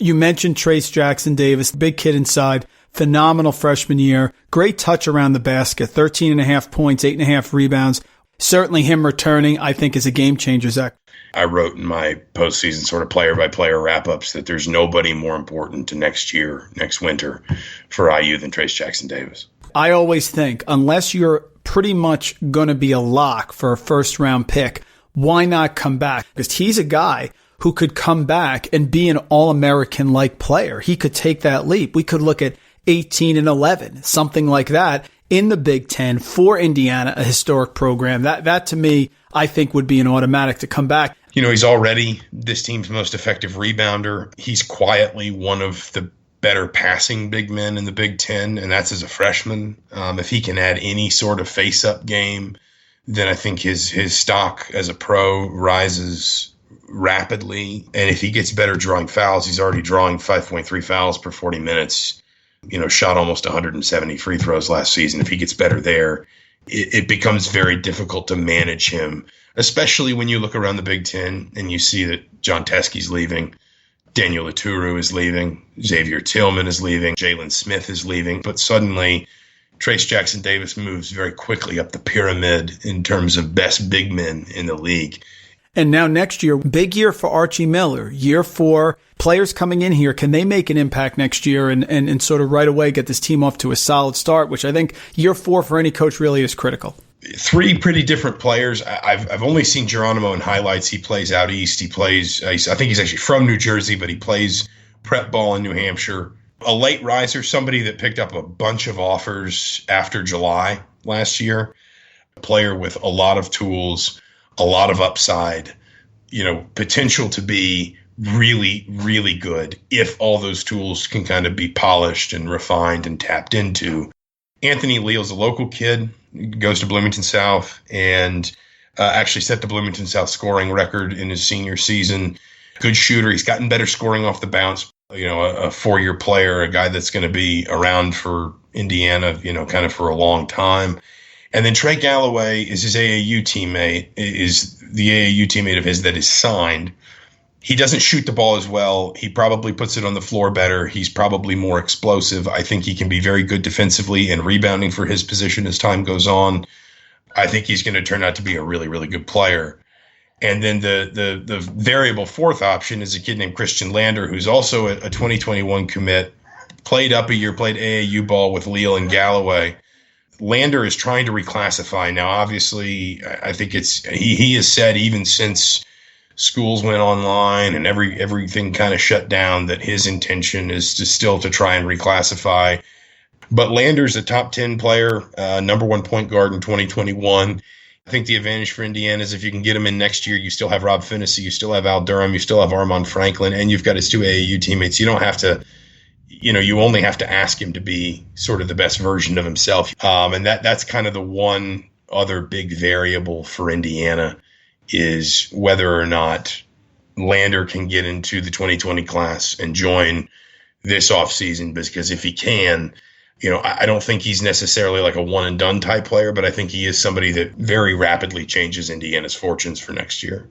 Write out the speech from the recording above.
You mentioned Trace Jackson Davis, big kid inside, phenomenal freshman year, great touch around the basket, 13.5 points, 8.5 rebounds. Certainly him returning, I think, is a game changer, Zach. I wrote in my postseason sort of player-by-player wrap-ups that there's nobody more important to next winter for IU than Trace Jackson Davis. I always think, unless you're pretty much going to be a lock for a first-round pick, why not come back? Because he's a guy who could come back and be an All-American-like player. He could take that leap. We could look at 18-11, something like that, in the Big Ten for Indiana, a historic program. That to me, I think would be an automatic to come back. You know, he's already this team's most effective rebounder. He's quietly one of the better passing big men in the Big Ten, and that's as a freshman. If he can add any sort of face-up game, then I think his stock as a pro rises rapidly. And if he gets better drawing fouls, he's already drawing 5.3 fouls per 40 minutes. You know, shot almost 170 free throws last season. If he gets better there, it becomes very difficult to manage him, especially when you look around the Big Ten and you see that John Teskey's leaving, Daniel Ituru is leaving, Xavier Tillman is leaving, Jalen Smith is leaving. But suddenly, Trace Jackson Davis moves very quickly up the pyramid in terms of best big men in the league. And now next year, big year for Archie Miller, year 4. Players coming in here, can they make an impact next year and sort of right away get this team off to a solid start, which I think year 4 for any coach really is critical. 3 pretty different players. I've only seen Geronimo in highlights. He plays out east. He plays, I think he's actually from New Jersey, but he plays prep ball in New Hampshire. A late riser, somebody that picked up a bunch of offers after July last year. A player with a lot of tools, a lot of upside, you know, potential to be really, really good if all those tools can kind of be polished and refined and tapped into. Anthony Leal's a local kid, goes to Bloomington South, and actually set the Bloomington South scoring record in his senior season. Good shooter. He's gotten better scoring off the bounce. You know, a 4-year player, a guy that's going to be around for Indiana, you know, kind of for a long time. And then Trey Galloway is his AAU teammate, is the AAU teammate of his that is signed. He doesn't shoot the ball as well. He probably puts it on the floor better. He's probably more explosive. I think he can be very good defensively and rebounding for his position as time goes on. I think he's going to turn out to be a really, really good player. And then the variable 4th option is a kid named Christian Lander, who's also a 2021 commit, played up a year, played AAU ball with Leal and Galloway. Lander is trying to reclassify. Now, obviously, I think he has said even since schools went online and everything kind of shut down that his intention is to try and reclassify. But Lander's a top 10 player, number 1 point guard in 2021. I think the advantage for Indiana is if you can get him in next year, you still have Rob Finney, you still have Al Durham, you still have Armand Franklin, and you've got his 2 AAU teammates. You don't have to, you know, you only have to ask him to be sort of the best version of himself. And that's kind of the one other big variable for Indiana is whether or not Lander can get into the 2020 class and join this offseason, because if he can, you know, I don't think he's necessarily like a one and done type player, but I think he is somebody that very rapidly changes Indiana's fortunes for next year.